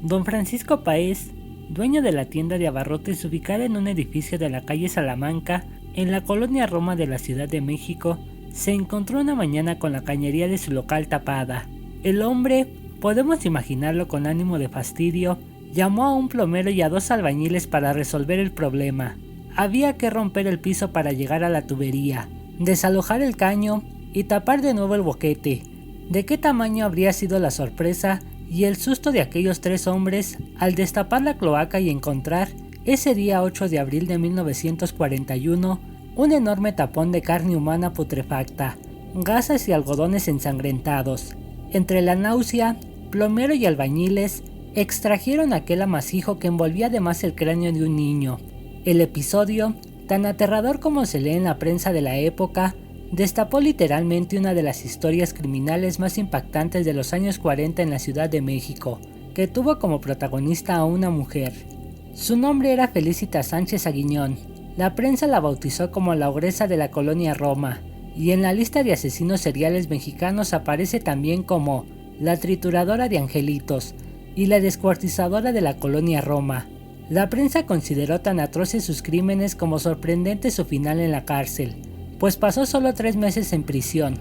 Don Francisco Páez, dueño de la tienda de abarrotes ubicada en un edificio de la calle Salamanca, en la colonia Roma de la Ciudad de México, se encontró una mañana con la cañería de su local tapada. El hombre, podemos imaginarlo con ánimo de fastidio, llamó a un plomero y a 2 albañiles para resolver el problema. Había que romper el piso para llegar a la tubería, desalojar el caño y tapar de nuevo el boquete. ¿De qué tamaño habría sido la sorpresa y el susto de aquellos 3 hombres al destapar la cloaca y encontrar, ese día 8 de abril de 1941, un enorme tapón de carne humana putrefacta, gasas y algodones ensangrentados? Entre la náusea, plomero y albañiles extrajeron aquel amasijo que envolvía además el cráneo de un niño. El episodio, tan aterrador como se lee en la prensa de la época, destapó literalmente una de las historias criminales más impactantes de los años 40 en la Ciudad de México, que tuvo como protagonista a una mujer. Su nombre era Felicitas Sánchez Aguiñón. La prensa la bautizó como la ogresa de la colonia Roma, y en la lista de asesinos seriales mexicanos aparece también como la trituradora de angelitos y la descuartizadora de la colonia Roma. La prensa consideró tan atroces sus crímenes como sorprendente su final en la cárcel, pues pasó solo 3 meses en prisión,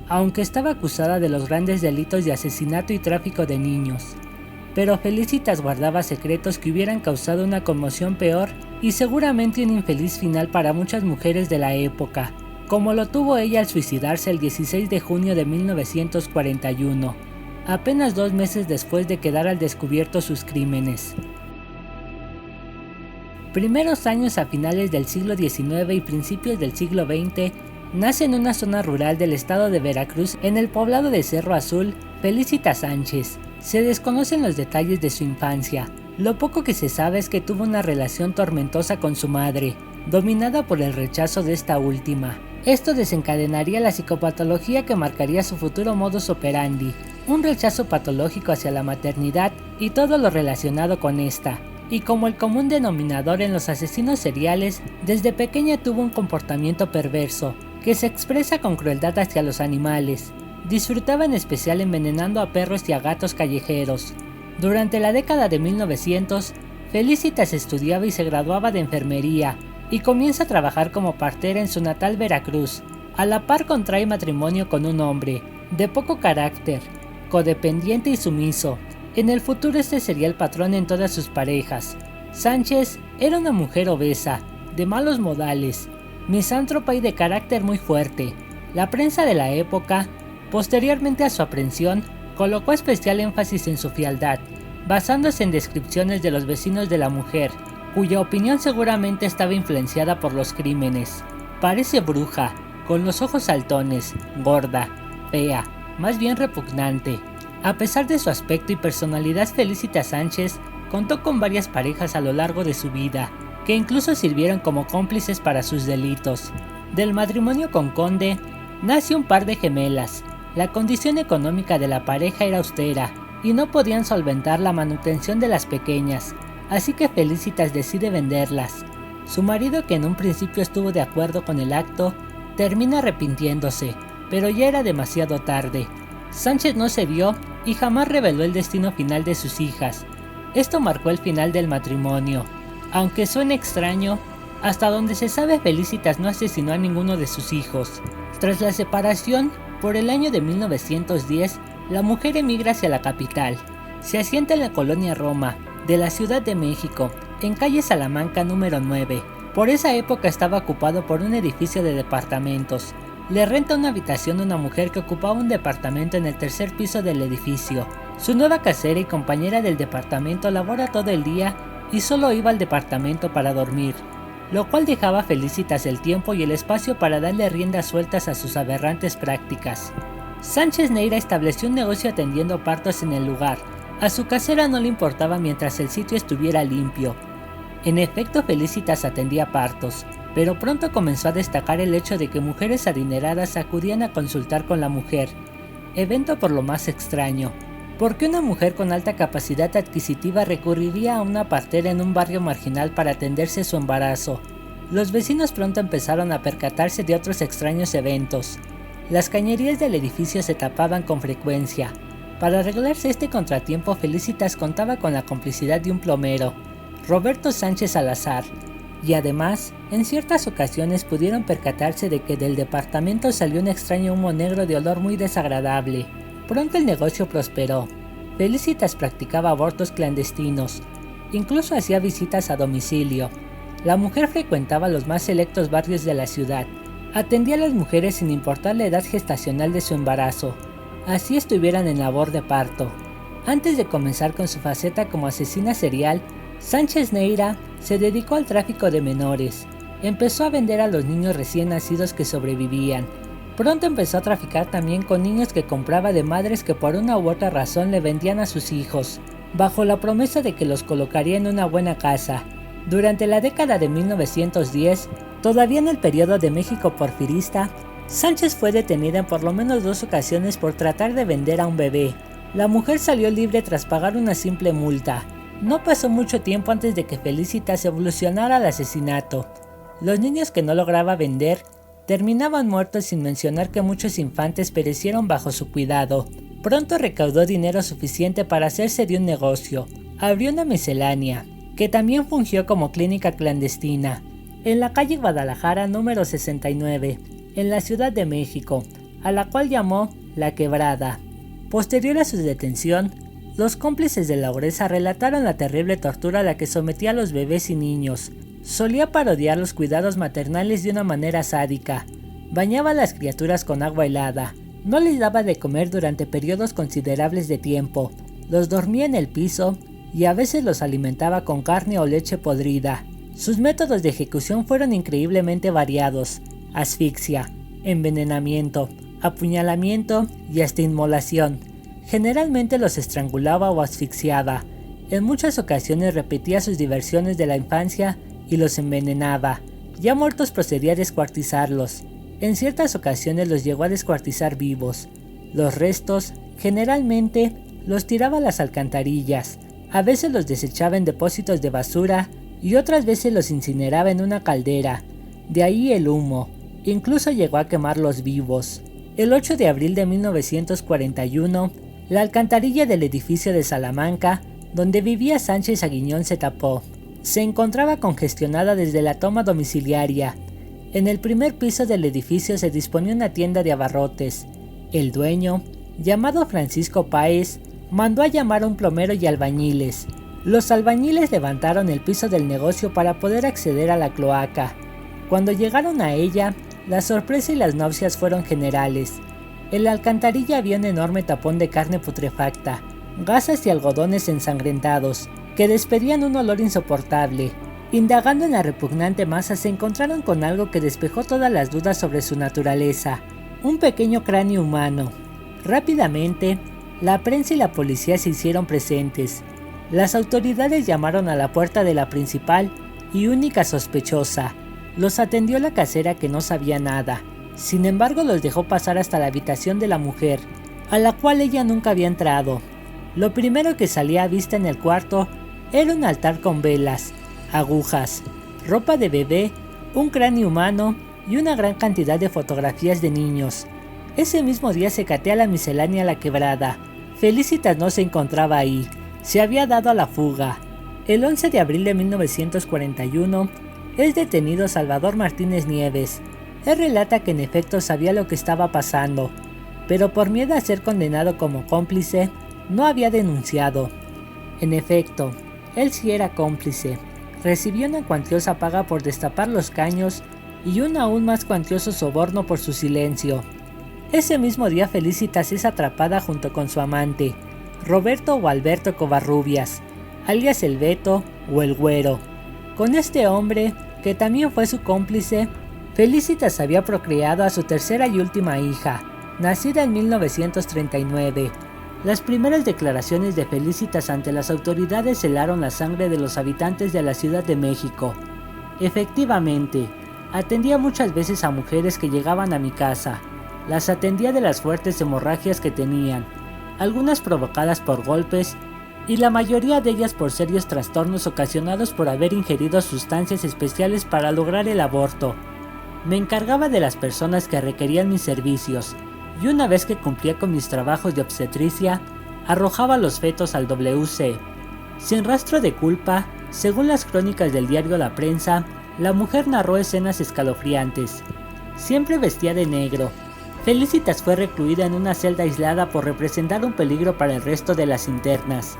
aunque estaba acusada de los grandes delitos de asesinato y tráfico de niños. Pero Felicitas guardaba secretos que hubieran causado una conmoción peor y seguramente un infeliz final para muchas mujeres de la época, como lo tuvo ella al suicidarse el 16 de junio de 1941, apenas 2 meses después de quedar al descubierto sus crímenes. Primeros años a finales del siglo XIX y principios del siglo XX, nace en una zona rural del estado de Veracruz, en el poblado de Cerro Azul, Felicitas Sánchez. Se desconocen los detalles de su infancia. Lo poco que se sabe es que tuvo una relación tormentosa con su madre, dominada por el rechazo de esta última. Esto desencadenaría la psicopatología que marcaría su futuro modus operandi, un rechazo patológico hacia la maternidad y todo lo relacionado con esta. Y como el común denominador en los asesinos seriales, desde pequeña tuvo un comportamiento perverso, que se expresa con crueldad hacia los animales. Disfrutaba en especial envenenando a perros y a gatos callejeros. Durante la década de 1900, Felicitas estudiaba y se graduaba de enfermería, y comienza a trabajar como partera en su natal Veracruz. A la par contrae matrimonio con un hombre, de poco carácter, codependiente y sumiso. En el futuro este sería el patrón en todas sus parejas. Sánchez era una mujer obesa, de malos modales, misántropa y de carácter muy fuerte. La prensa de la época, posteriormente a su aprehensión, colocó especial énfasis en su fealdad, basándose en descripciones de los vecinos de la mujer, cuya opinión seguramente estaba influenciada por los crímenes. Parece bruja, con los ojos saltones, gorda, fea, más bien repugnante. A pesar de su aspecto y personalidad, Felicitas Sánchez contó con varias parejas a lo largo de su vida, que incluso sirvieron como cómplices para sus delitos. Del matrimonio con Conde, nace un par de gemelas. La condición económica de la pareja era austera, y no podían solventar la manutención de las pequeñas, así que Felicitas decide venderlas. Su marido, que en un principio estuvo de acuerdo con el acto, termina arrepintiéndose, pero ya era demasiado tarde. Sánchez no cedió y jamás reveló el destino final de sus hijas. Esto marcó el final del matrimonio. Aunque suene extraño, hasta donde se sabe Felicitas no asesinó a ninguno de sus hijos. Tras la separación, por el año de 1910, la mujer emigra hacia la capital. Se asienta en la colonia Roma, de la Ciudad de México, en calle Salamanca número 9. Por esa época estaba ocupado por un edificio de departamentos. Le renta una habitación a una mujer que ocupaba un departamento en el 3er piso del edificio. Su nueva casera y compañera del departamento labora todo el día y solo iba al departamento para dormir, lo cual dejaba a Felicitas el tiempo y el espacio para darle riendas sueltas a sus aberrantes prácticas. Sánchez Neira estableció un negocio atendiendo partos en el lugar. A su casera no le importaba mientras el sitio estuviera limpio. En efecto, Felicitas atendía partos, pero pronto comenzó a destacar el hecho de que mujeres adineradas acudían a consultar con la mujer, evento por lo más extraño. ¿Por qué una mujer con alta capacidad adquisitiva recurriría a una partera en un barrio marginal para atenderse su embarazo? Los vecinos pronto empezaron a percatarse de otros extraños eventos. Las cañerías del edificio se tapaban con frecuencia. Para arreglarse este contratiempo, Felicitas contaba con la complicidad de un plomero, Roberto Sánchez Salazar, y además, en ciertas ocasiones pudieron percatarse de que del departamento salió un extraño humo negro de olor muy desagradable. Pronto el negocio prosperó. Felicitas practicaba abortos clandestinos, incluso hacía visitas a domicilio. La mujer frecuentaba los más selectos barrios de la ciudad, atendía a las mujeres sin importar la edad gestacional de su embarazo, así estuvieran en labor de parto. Antes de comenzar con su faceta como asesina serial, Sánchez Neira se dedicó al tráfico de menores. Empezó a vender a los niños recién nacidos que sobrevivían. Pronto empezó a traficar también con niños que compraba de madres que por una u otra razón le vendían a sus hijos, bajo la promesa de que los colocaría en una buena casa. Durante la década de 1910, todavía en el periodo de México porfirista, Sánchez fue detenida en por lo menos 2 ocasiones por tratar de vender a un bebé. La mujer salió libre tras pagar una simple multa. No pasó mucho tiempo antes de que Felicitas evolucionara al asesinato. Los niños que no lograba vender terminaban muertos, sin mencionar que muchos infantes perecieron bajo su cuidado. Pronto recaudó dinero suficiente para hacerse de un negocio. Abrió una miscelánea, que también fungió como clínica clandestina, en la calle Guadalajara número 69, en la Ciudad de México, a la cual llamó La Quebrada. Posterior a su detención, los cómplices de la obresa relataron la terrible tortura a la que sometía a los bebés y niños. Solía parodiar los cuidados maternales de una manera sádica. Bañaba a las criaturas con agua helada. No les daba de comer durante periodos considerables de tiempo. Los dormía en el piso y a veces los alimentaba con carne o leche podrida. Sus métodos de ejecución fueron increíblemente variados: asfixia, envenenamiento, apuñalamiento y hasta inmolación. Generalmente los estrangulaba o asfixiaba. En muchas ocasiones repetía sus diversiones de la infancia y los envenenaba. Ya muertos procedía a descuartizarlos. En ciertas ocasiones los llegó a descuartizar vivos. Los restos, generalmente, los tiraba a las alcantarillas. A veces los desechaba en depósitos de basura y otras veces los incineraba en una caldera. De ahí el humo. Incluso llegó a quemarlos vivos. El 8 de abril de 1941, la alcantarilla del edificio de Salamanca, donde vivía Sánchez Aguiñón, se tapó. Se encontraba congestionada desde la toma domiciliaria. En el primer piso del edificio se disponía una tienda de abarrotes. El dueño, llamado Francisco Páez, mandó a llamar a un plomero y albañiles. Los albañiles levantaron el piso del negocio para poder acceder a la cloaca. Cuando llegaron a ella, la sorpresa y las náuseas fueron generales. En la alcantarilla había un enorme tapón de carne putrefacta, gasas y algodones ensangrentados, que despedían un olor insoportable. Indagando en la repugnante masa, se encontraron con algo que despejó todas las dudas sobre su naturaleza: un pequeño cráneo humano. Rápidamente, la prensa y la policía se hicieron presentes. Las autoridades llamaron a la puerta de la principal y única sospechosa. Los atendió la casera, que no sabía nada. Sin embargo, los dejó pasar hasta la habitación de la mujer, a la cual ella nunca había entrado. Lo primero que salía a vista en el cuarto era un altar con velas, agujas, ropa de bebé, un cráneo humano y una gran cantidad de fotografías de niños. Ese mismo día se catea la miscelánea La Quebrada. Felicitas no se encontraba ahí, se había dado a la fuga. El 11 de abril de 1941 es detenido Salvador Martínez Nieves. Él relata que en efecto sabía lo que estaba pasando, pero por miedo a ser condenado como cómplice, no había denunciado. En efecto, él sí era cómplice. Recibió una cuantiosa paga por destapar los caños y un aún más cuantioso soborno por su silencio. Ese mismo día Felicitas es atrapada junto con su amante, Roberto o Alberto Covarrubias, alias el Beto o el Güero. Con este hombre, que también fue su cómplice, Felicitas había procreado a su tercera y última hija, nacida en 1939. Las primeras declaraciones de Felicitas ante las autoridades helaron la sangre de los habitantes de la Ciudad de México. Efectivamente, atendía muchas veces a mujeres que llegaban a mi casa. Las atendía de las fuertes hemorragias que tenían, algunas provocadas por golpes, y la mayoría de ellas por serios trastornos ocasionados por haber ingerido sustancias especiales para lograr el aborto. Me encargaba de las personas que requerían mis servicios, y una vez que cumplía con mis trabajos de obstetricia, arrojaba los fetos al WC. Sin rastro de culpa, según las crónicas del diario La Prensa, la mujer narró escenas escalofriantes. Siempre vestía de negro. Felicitas fue recluida en una celda aislada por representar un peligro para el resto de las internas.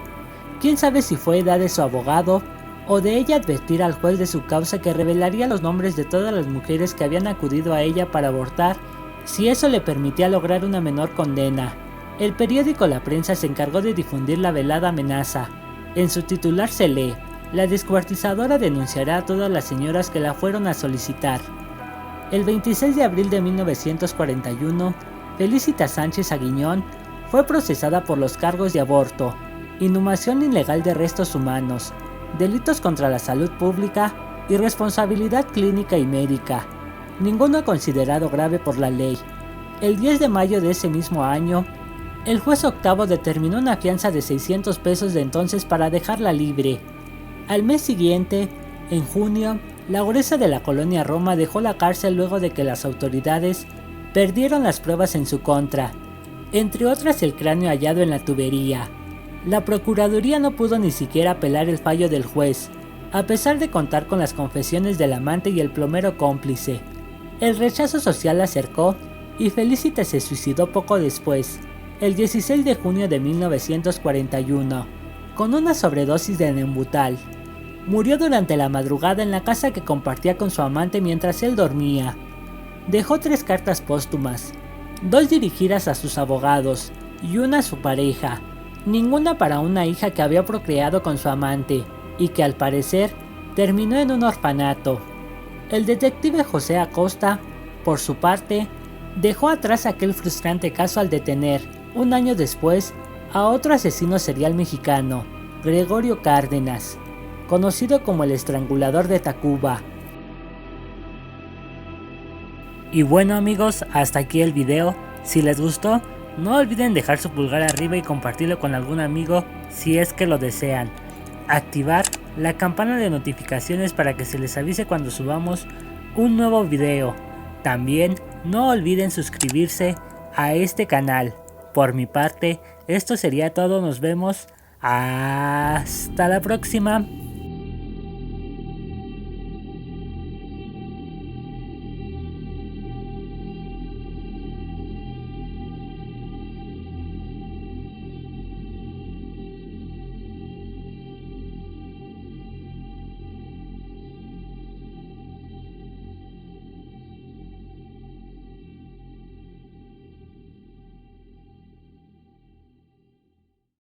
Quién sabe si fue edad de su abogado o de ella advertir al juez de su causa que revelaría los nombres de todas las mujeres que habían acudido a ella para abortar, si eso le permitía lograr una menor condena. El periódico La Prensa se encargó de difundir la velada amenaza. En su titular se lee: la descuartizadora denunciará a todas las señoras que la fueron a solicitar. El 26 de abril de 1941, Felicitas Sánchez Aguiñón fue procesada por los cargos de aborto, inhumación ilegal de restos humanos, delitos contra la salud pública y responsabilidad clínica y médica, ninguno considerado grave por la ley. El 10 de mayo de ese mismo año, el juez octavo determinó una fianza de 600 pesos de entonces para dejarla libre. Al mes siguiente, en junio, la gruesa de la colonia Roma dejó la cárcel luego de que las autoridades perdieron las pruebas en su contra, entre otras el cráneo hallado en la tubería. La Procuraduría no pudo ni siquiera apelar el fallo del juez, a pesar de contar con las confesiones del amante y el plomero cómplice. El rechazo social la acercó y Felicitas se suicidó poco después, el 16 de junio de 1941, con una sobredosis de Nembutal. Murió durante la madrugada en la casa que compartía con su amante mientras él dormía. Dejó 3 cartas póstumas, 2 dirigidas a sus abogados y una a su pareja, ninguna para una hija que había procreado con su amante y que al parecer terminó en un orfanato. El detective José Acosta, por su parte, dejó atrás aquel frustrante caso al detener, un año después, a otro asesino serial mexicano, Gregorio Cárdenas, conocido como el estrangulador de Tacuba. Y bueno amigos, hasta aquí el video. Si les gustó, no olviden dejar su pulgar arriba y compartirlo con algún amigo si es que lo desean. Activar la campana de notificaciones para que se les avise cuando subamos un nuevo video. También no olviden suscribirse a este canal. Por mi parte, esto sería todo. Nos vemos. Hasta la próxima.